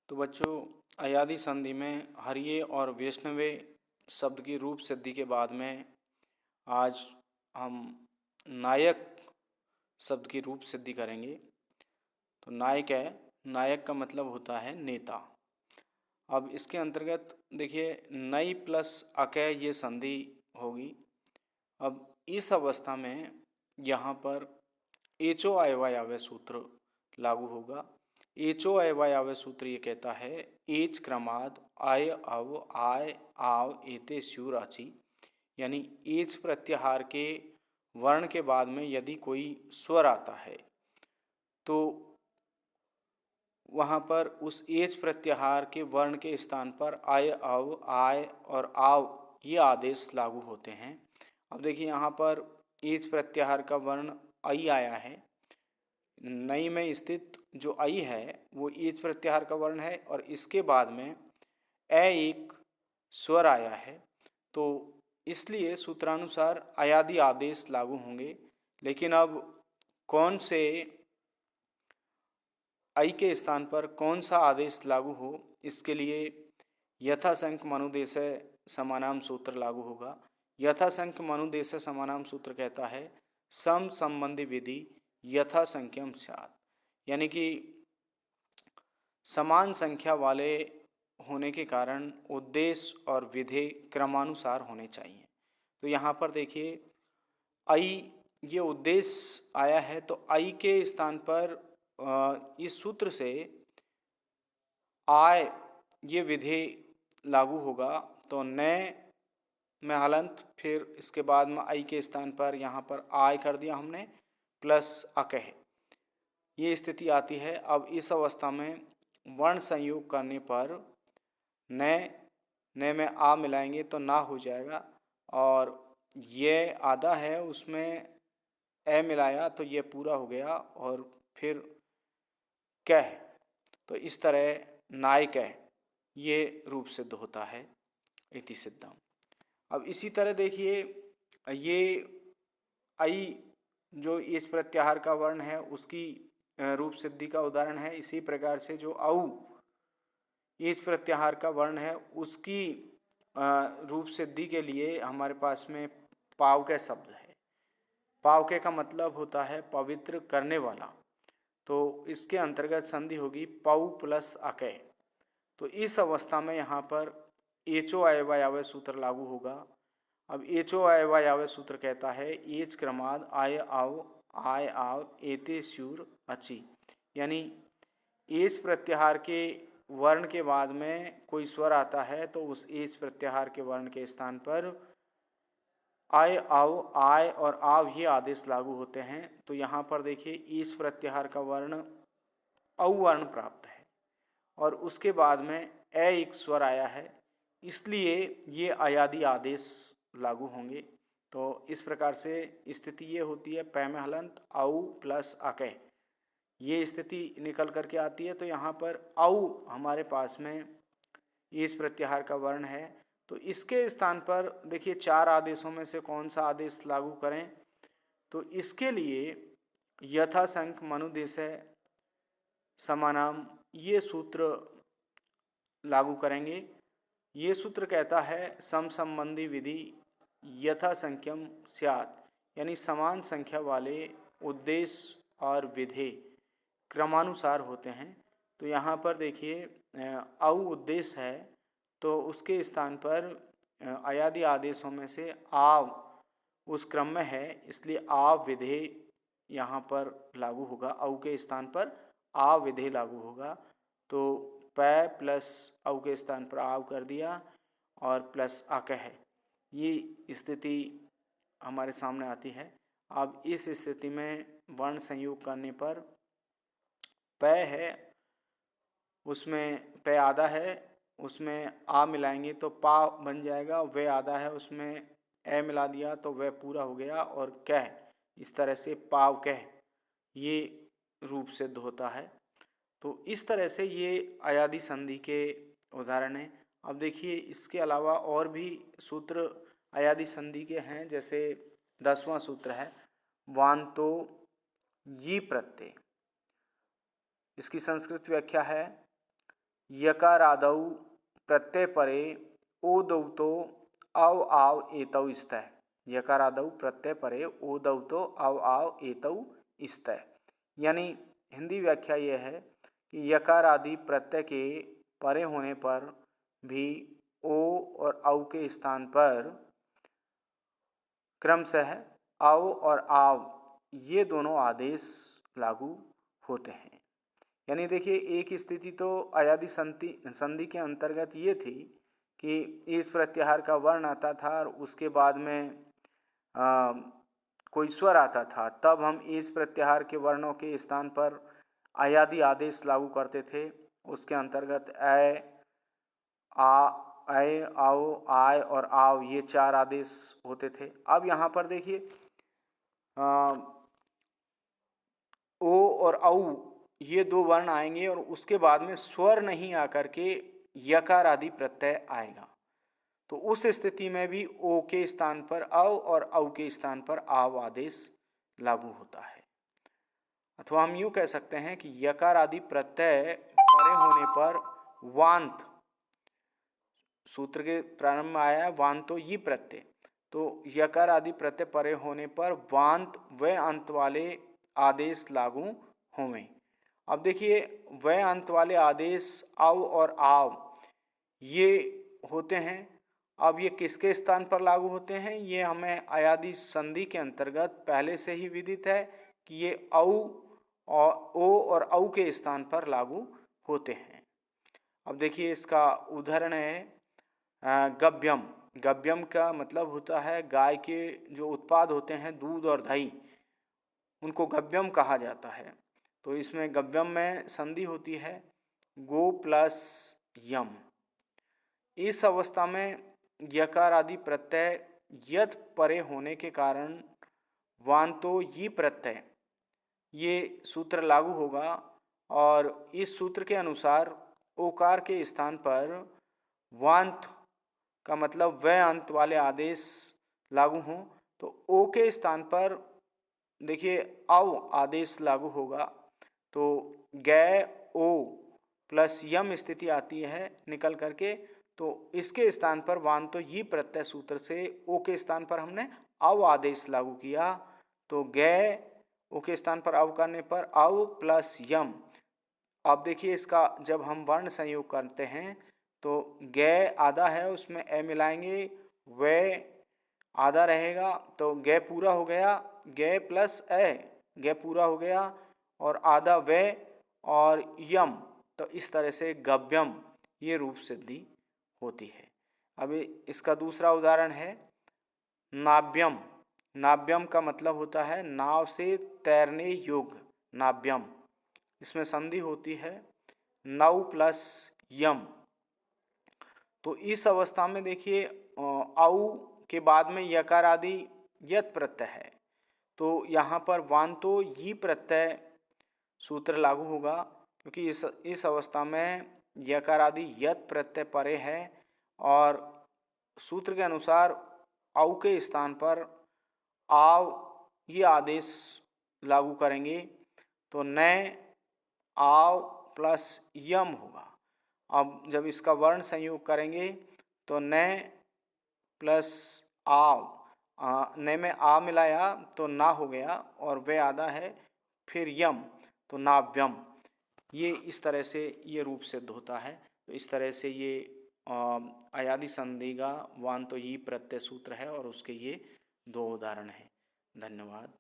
तो बच्चों, अयादी संधि में हरिये और वैष्णवे शब्द की रूप सिद्धि के बाद में आज हम नायक शब्द की रूप सिद्धि करेंगे। तो नायक का मतलब होता है नेता। अब इसके अंतर्गत देखिए, नई प्लस अकय ये संधि होगी। अब इस अवस्था में यहाँ पर एचो अयवायावय सूत्र लागू होगा। एचो अयवायावय सूत्र ये कहता है एच क्रमाद आय अव आय आव एते स्यूर आची, यानी एच प्रत्याहार के वर्ण के बाद में यदि कोई स्वर आता है तो वहाँ पर उस एच प्रत्याहार के वर्ण के स्थान पर आय अव आय और आव ये आदेश लागू होते हैं। अब देखिए, यहाँ पर एच प्रत्याहार का वर्ण आई आया है। नई में स्थित जो आई है वो एच प्रत्याहार का वर्ण है और इसके बाद में ए एक स्वर आया है। तो इसलिए सूत्रानुसार अयादी आदेश लागू होंगे। लेकिन अब कौन से आई के स्थान पर कौन सा आदेश लागू हो, इसके लिए यथासंख्य मनुदेशय समानाम सूत्र लागू होगा। यथासंख्य मनुदेशय समानाम सूत्र कहता है सम संबंधी विधि यथासंख्यम स्यात्, यानी कि समान संख्या वाले होने के कारण उद्देश्य और विधेय क्रमानुसार होने चाहिए। तो यहाँ पर देखिए, आई ये उद्देश्य आया है तो आई के स्थान पर इस सूत्र से आय ये विधेय लागू होगा। तो नए में हलंत, फिर इसके बाद में आई के स्थान पर यहाँ पर आय कर दिया हमने प्लस अकह, ये स्थिति आती है। अब इस अवस्था में वर्ण संयोग करने पर नए में आ मिलाएंगे तो ना हो जाएगा, और ये आधा है उसमें ए मिलाया तो ये पूरा हो गया, और फिर कह, तो इस तरह नाय कह ये रूप सिद्ध होता है इति सिद्धम। अब इसी तरह देखिए, ये आई जो इस प्रत्याहार का वर्ण है उसकी रूप सिद्धि का उदाहरण है। इसी प्रकार से जो औ इस प्रत्याहार का वर्ण है उसकी रूप सिद्धि के लिए हमारे पास में पावके शब्द है। पावके का मतलब होता है पवित्र करने वाला। तो इसके अंतर्गत संधि होगी पौ प्लस अकय। तो इस अवस्था में यहाँ पर एचो अयवायावय सूत्र लागू होगा। अब एचो अयवायावय सूत्र कहता है एच क्रमाद आय आव एते स्यूर अची, यानी एच प्रत्याहार के वर्ण के बाद में कोई स्वर आता है तो उस एच प्रत्याहार के वर्ण के स्थान पर आय और आव ये आदेश लागू होते हैं। तो यहाँ पर देखिए, एच प्रत्याहार का वर्ण औ वर्ण प्राप्त है और उसके बाद में ए एक स्वर आया है, इसलिए ये अयादी आदेश लागू होंगे। तो इस प्रकार से स्थिति ये होती है पै में हलंत औ प्लस अकय, ये स्थिति निकल करके आती है। तो यहाँ पर औ हमारे पास में इस प्रत्याहार का वर्ण है, तो इसके स्थान पर देखिए चार आदेशों में से कौन सा आदेश लागू करें। तो इसके लिए यथासंख्य मनुदेशय समानाम ये सूत्र लागू करेंगे। ये सूत्र कहता है सम संबंधी विधि यथासंख्यम स्यात्, यानी समान संख्या वाले उद्देश्य और विधेय क्रमानुसार होते हैं। तो यहाँ पर देखिए औ उद्देश्य है तो उसके स्थान पर अयादी आदेशों में से आव उस क्रम में है, इसलिए आव विधेय यहाँ पर लागू होगा। औ के स्थान पर आव विधेय लागू होगा। तो पै प्लस औ के स्थान पर आव कर दिया और प्लस अकह, ये स्थिति हमारे सामने आती है। अब इस स्थिति में वर्ण संयोग करने पर पै है उसमें पै आधा है, उसमें आ मिलाएंगे तो पा बन जाएगा। वे आधा है उसमें ए मिला दिया तो वह पूरा हो गया, और कह, इस तरह से पाव कह ये रूप सिद्ध होता है। तो इस तरह से ये अयादी संधि के उदाहरण हैं। अब देखिए, इसके अलावा और भी सूत्र अयादी संधि के हैं, जैसे 10वां सूत्र है वांतो यी प्रत्यय। इसकी संस्कृत व्याख्या है यकारादौ प्रत्यय परे ओदौतो अव आव एतौ स्तः। यकारादौ प्रत्यय परे ओदौतो अव आव एतौ स्तः। यानी हिंदी व्याख्या यह है कि यकार आदि प्रत्यय के परे होने पर भी ओ और औ के स्थान पर क्रमशः औ और आव ये दोनों आदेश लागू होते हैं। यानी देखिए, एक स्थिति तो अयादि संधि के अंतर्गत ये थी कि इस प्रत्याहार का वर्ण आता था और उसके बाद में कोई स्वर आता था, तब हम इस प्रत्याहार के वर्णों के स्थान पर अयादि आदेश लागू करते थे। उसके अंतर्गत ऐ, आओ, आय और आव ये 4 आदेश होते थे। अब यहाँ पर देखिए ओ और औ ये 2 वर्ण आएंगे और उसके बाद में स्वर नहीं आकर के यकार आदि प्रत्यय आएगा। तो उस स्थिति में भी ओ के स्थान पर औ और औ के स्थान पर आव आदेश लागू होता है। अथवा हम यूँ कह सकते हैं कि यकार आदि प्रत्यय परे होने पर वांत, सूत्र के प्रारंभ में आया वांतो यी प्रत्यय, तो यकार आदि प्रत्यय परे होने पर वांत व अंत वाले आदेश लागू होंगे। अब देखिए, व अंत वाले आदेश औ और आव ये होते हैं। अब ये किसके स्थान पर लागू होते हैं, ये हमें अयादि संधि के अंतर्गत पहले से ही विदित है कि ये औ और ओ और औ के स्थान पर लागू होते हैं। अब देखिए, इसका उदाहरण है गव्यम। गव्यम का मतलब होता है गाय के जो उत्पाद होते हैं, दूध और दही, उनको गव्यम कहा जाता है। तो इसमें गव्यम में संधि होती है गो प्लस यम। इस अवस्था में यकार आदि प्रत्यय यत परे होने के कारण वांतो यी प्रत्यय ये सूत्र लागू होगा और इस सूत्र के अनुसार ओकार के स्थान पर वांत का मतलब व अंत वाले आदेश लागू हों, तो ओ के स्थान पर देखिए औ आदेश लागू होगा। तो गै ओ प्लस यम स्थिति आती है निकल करके, तो इसके स्थान पर वांतो यी प्रत्यय सूत्र से ओ के स्थान पर हमने औ आदेश लागू किया। तो गै ओ के स्थान पर औ करने पर औ प्लस यम। अब देखिए, इसका जब हम वर्ण संयोग करते हैं तो गै आधा है, उसमें ए मिलाएंगे, वे आधा रहेगा, तो गै पूरा हो गया, गै प्लस ए, गै पूरा हो गया और आधा वे और यम। तो इस तरह से गव्यम ये रूप सिद्धि होती है। अभी इसका दूसरा उदाहरण है नाव्यम। नाव्यम का मतलब होता है नाव से तैरने योग्य, नाव्यम। इसमें संधि होती है नौ प्लस यम। तो इस अवस्था में देखिए औ के बाद में यकार आदि यत प्रत्यय है, तो यहाँ पर वांतो यी प्रत्यय सूत्र लागू होगा, क्योंकि इस अवस्था में यकार आदि यत प्रत्यय परे है और सूत्र के अनुसार औ के स्थान पर आव ये आदेश लागू करेंगे, तो न आव प्लस यम होगा। अब जब इसका वर्ण संयोग करेंगे तो न प्लस आव, न में आ मिलाया तो ना हो गया और वे आधा है, फिर यम, तो नाव्यम। ये इस तरह से ये रूप सिद्ध होता है। तो इस तरह से ये अयादि संधि का वांतो यी प्रत्यय सूत्र है और उसके ये 2 उदाहरण हैं। धन्यवाद।